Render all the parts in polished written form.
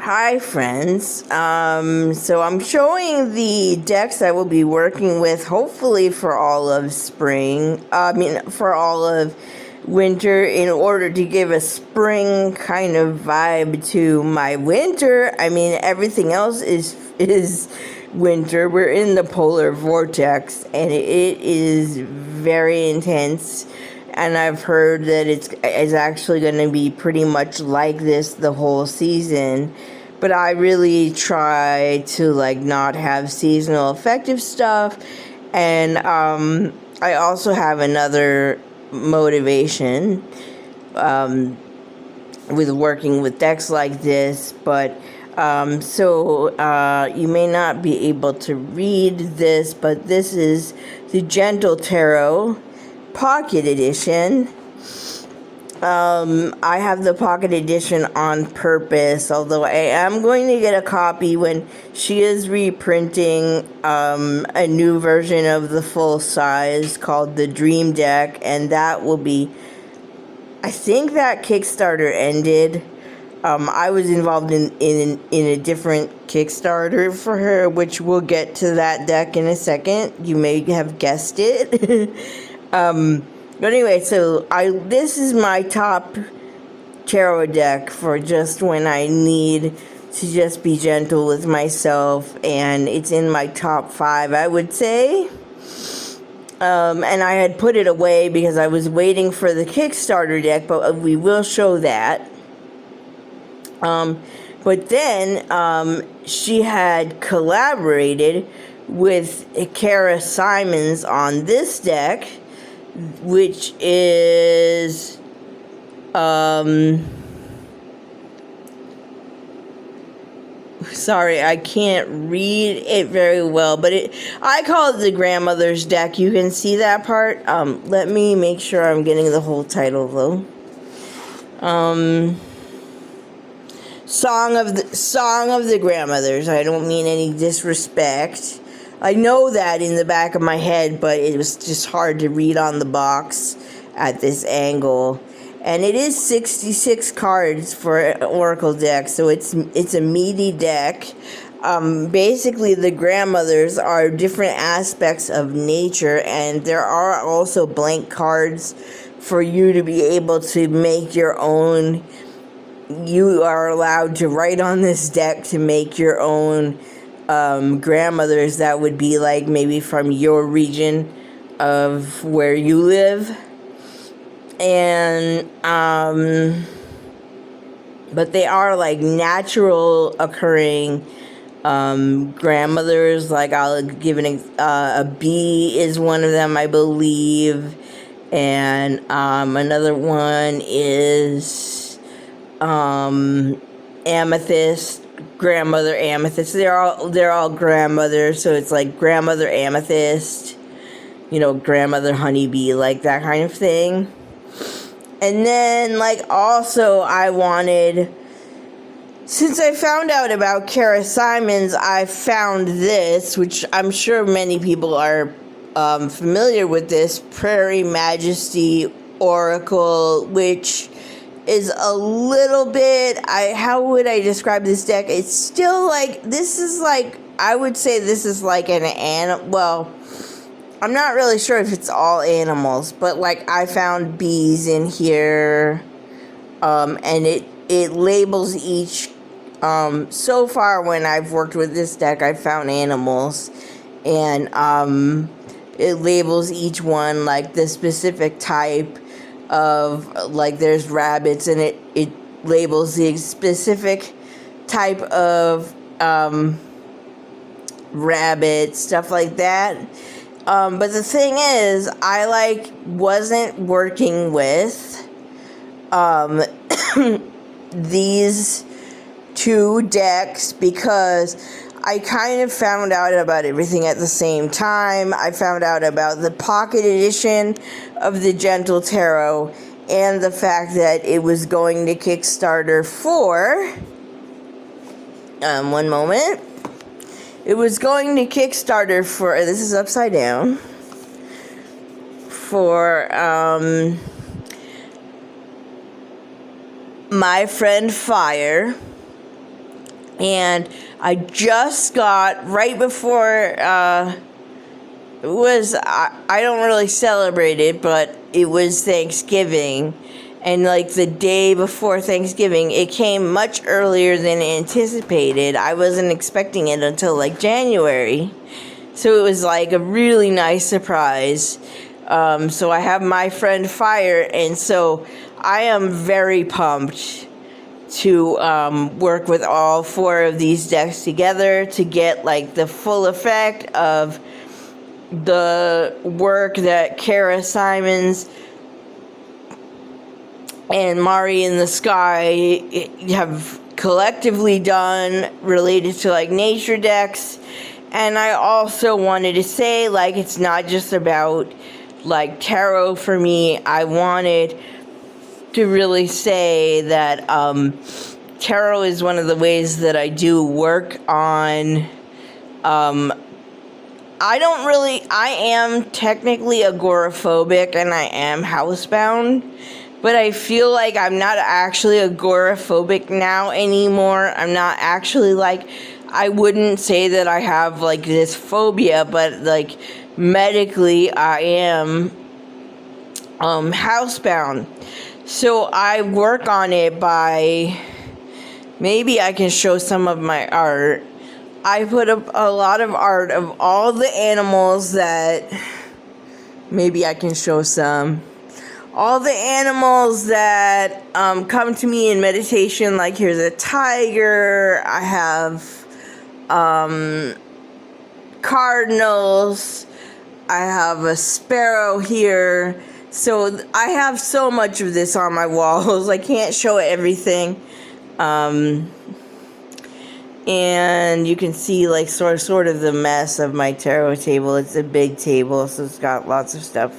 Hi friends, so I'm showing the decks I will be working with hopefully for all of for all of winter in order to give a spring kind of vibe to my winter. Everything else is winter. We're in the polar vortex and it is very intense. And I've heard that it's actually going to be pretty much like this the whole season. But I really try to not have seasonal affective stuff. And I also have another motivation with working with decks like this. But you may not be able to read this, but this is the Gentle Tarot Pocket Edition. I have the Pocket Edition on purpose, although I am going to get a copy when she is reprinting a new version of the full size called the Dream Deck, and that will be, I think that Kickstarter ended. I was involved in a different Kickstarter for her, which we'll get to that deck in a second. You may have guessed it. But anyway, so this is my top tarot deck for just when I need to just be gentle with myself, and it's in my top 5, I would say. And I had put it away because I was waiting for the Kickstarter deck, but we will show that. But then she had collaborated with Kara Simons on this deck, which is sorry, I can't read it very well, but I call it the Grandmother's Deck. You can see that part. Let me make sure I'm getting the whole title though. Song of the Grandmothers. I don't mean any disrespect. I know that in the back of my head, but it was just hard to read on the box at this angle. And it is 66 cards for an Oracle deck, so it's a meaty deck. Basically, the grandmothers are different aspects of nature, and there are also blank cards for you to be able to make your own. You are allowed to write on this deck to make your own grandmothers that would be like maybe from your region of where you live. And but they are like natural occurring grandmothers. Like I'll give a bee is one of them, I believe, and another one is amethyst, grandmother amethyst. They're all grandmothers, so it's like grandmother amethyst, grandmother honeybee, like that kind of thing. And then also I wanted, since I found out about Kara Simons, I found this, which I'm sure many people are familiar with, this Prairie Majesty Oracle, which is a little bit, how would I describe this deck? It's still I would say this is like an animal. Well, I'm not really sure if it's all animals, but I found bees in here, and it labels each. So far when I've worked with this deck, I've found animals, and it labels each one the specific type of, there's rabbits, and it labels the specific type of rabbit, stuff like that. But the thing is, I wasn't working with these two decks because I kind of found out about everything at the same time. I found out about the Pocket Edition of the Gentle Tarot and the fact that it was going to Kickstarter for one moment. It was going to Kickstarter for, this is upside down, for My Friend Fire, And I just got, right before, I don't really celebrate it, but it was Thanksgiving. And like the day before Thanksgiving, it came much earlier than anticipated. I wasn't expecting it until like January. So it was like a really nice surprise. So I have my friend Fire, and so I am very pumped to work with all four of these decks together to get like the full effect of the work that Kara Simons and Mari in the Sky have collectively done related to like nature decks. And I also wanted to say, like, it's not just about like tarot for me. I wanted to really say that tarot is one of the ways that I do work on. I am technically agoraphobic and I am housebound, but I feel like I'm not actually agoraphobic now anymore. I'm not actually like, I wouldn't say that I have like this phobia, but like medically I am housebound. So I work on it by, maybe I can show some of my art. I put up a lot of art of all the animals that, maybe I can show some. All the animals that come to me in meditation, like here's a tiger, I have cardinals, I have a sparrow here. So I have so much of this on my walls. I can't show everything. And you can see like sort of the mess of my tarot table. It's a big table, so it's got lots of stuff.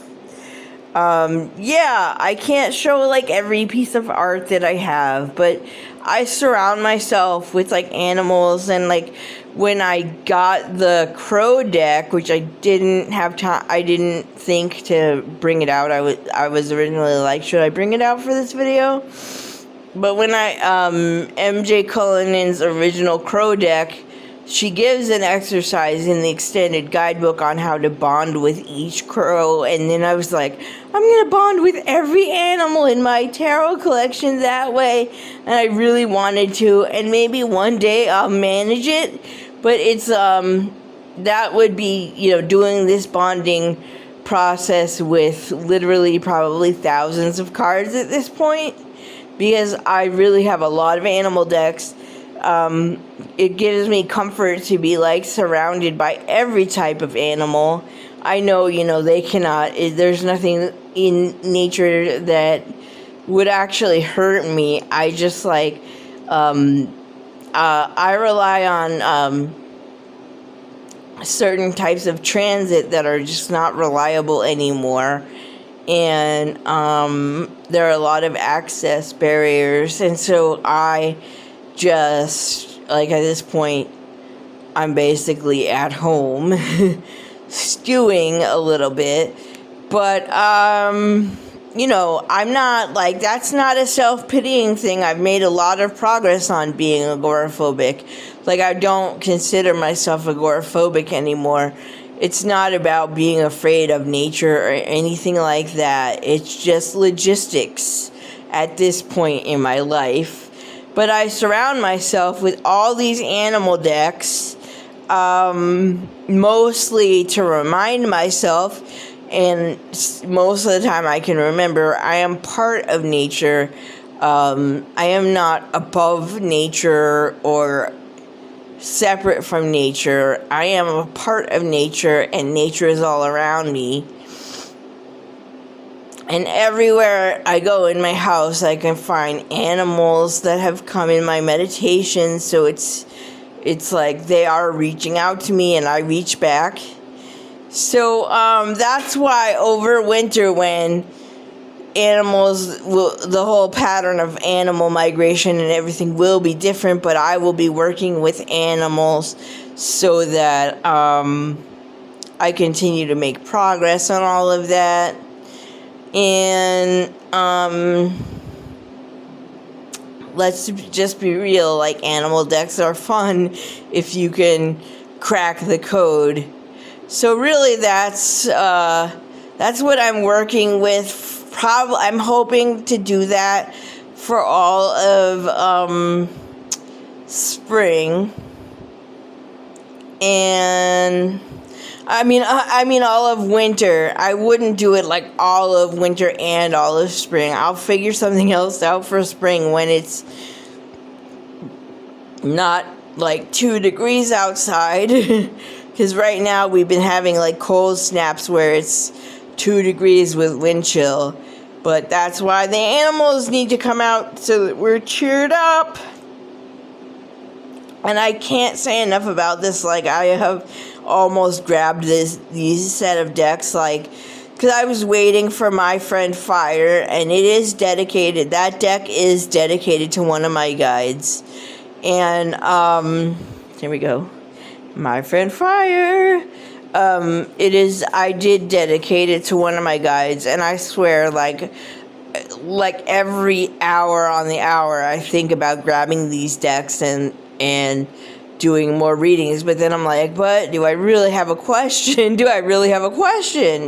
Yeah, I can't show like every piece of art that I have, but I surround myself with like animals. And like when I got the crow deck, which I didn't have time, I didn't think to bring it out. I was originally like, should I bring it out for this video? But when MJ Cullinan's original crow deck, she gives an exercise in the extended guidebook on how to bond with each crow. And then I was like, I'm going to bond with every animal in my tarot collection that way. And I really wanted to. And maybe one day I'll manage it. But it's, that would be, doing this bonding process with literally probably thousands of cards at this point. Because I really have a lot of animal decks. It gives me comfort to be like surrounded by every type of animal. I know, they cannot, there's nothing in nature that would actually hurt me. I just like, I rely on certain types of transit that are just not reliable anymore. And there are a lot of access barriers. And so I just, like at this point, I'm basically at home stewing a little bit. But, I'm not like, that's not a self-pitying thing. I've made a lot of progress on being agoraphobic. Like, I don't consider myself agoraphobic anymore. It's not about being afraid of nature or anything like that. It's just logistics at this point in my life. But I surround myself with all these animal decks, mostly to remind myself, and most of the time I can remember, I am part of nature. I am not above nature or separate from nature. I am a part of nature, and nature is all around me. And everywhere I go in my house, I can find animals that have come in my meditation. So it's like they are reaching out to me, and I reach back. So that's why over winter, when the whole pattern of animal migration and everything will be different, but I will be working with animals so that I continue to make progress on all of that. And let's just be real, like, animal decks are fun if you can crack the code. So really that's what I'm working with. I'm hoping to do that for all of spring. And I mean all of winter. I wouldn't do it like all of winter and all of spring. I'll figure something else out for spring when it's not like 2 degrees outside. Because right now we've been having like cold snaps where it's 2 degrees with wind chill. But that's why the animals need to come out so that we're cheered up. And I can't say enough about this. Like, I have almost grabbed these set of decks, like, because I was waiting for my friend Fire, and it is dedicated. That deck is dedicated to one of my guides. And, here we go. My friend Fire. I did dedicate it to one of my guides, and I swear, like every hour on the hour, I think about grabbing these decks and doing more readings. But then I'm like, but do I really have a question?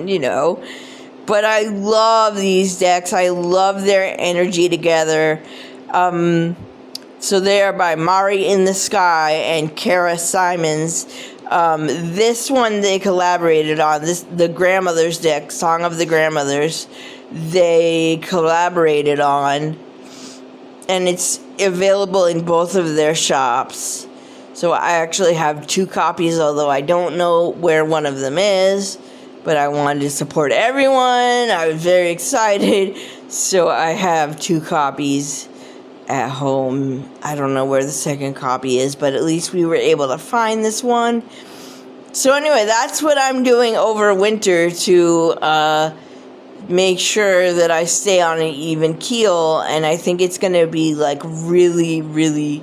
You know? But I love these decks. I love their energy together. So they are by Mari in the Sky and Kara Simons. This one they collaborated on. The Grandmothers deck, Song of the Grandmothers, they collaborated on. And it's available in both of their shops. So I actually have 2 copies, although I don't know where one of them is. But I wanted to support everyone. I was very excited. So I have 2 copies at home. I don't know where the second copy is, but at least we were able to find this one. So anyway, that's what I'm doing over winter to make sure that I stay on an even keel, and I think it's going to be like really, really,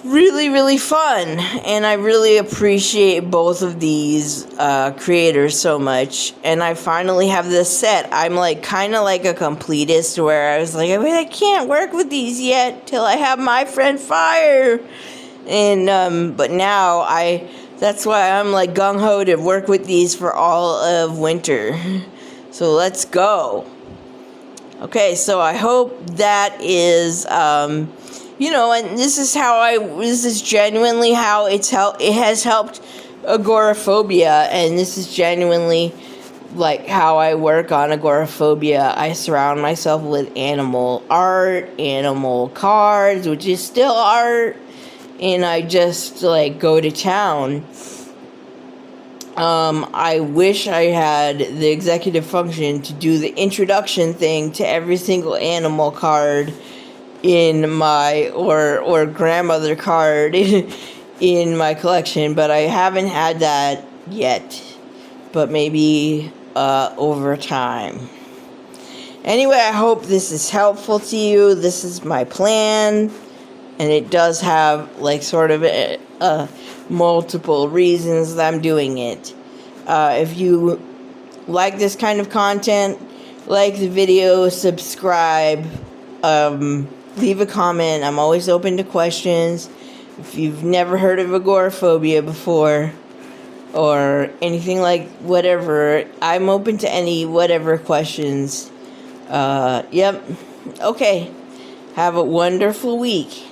really, really fun. And I really appreciate both of these creators so much. And I finally have this set. I'm like kind of like a completist where I was like, I can't work with these yet till I have my friend Fire. And but now that's why I'm like gung-ho to work with these for all of winter. So let's go. Okay, so I hope that is, you know, and this is genuinely how it has helped agoraphobia, and this is genuinely like how I work on agoraphobia. I surround myself with animal art, animal cards, which is still art, and I just like go to town. I wish I had the executive function to do the introduction thing to every single animal card in my, or grandmother card in my collection, but I haven't had that yet. But maybe, over time. Anyway, I hope this is helpful to you. This is my plan, and it does have, like, sort of multiple reasons that I'm doing it. If you like this kind of content, like the video, subscribe, leave a comment. I'm always open to questions. If you've never heard of agoraphobia before, or anything like whatever, I'm open to any whatever questions. Yep. Okay. Have a wonderful week.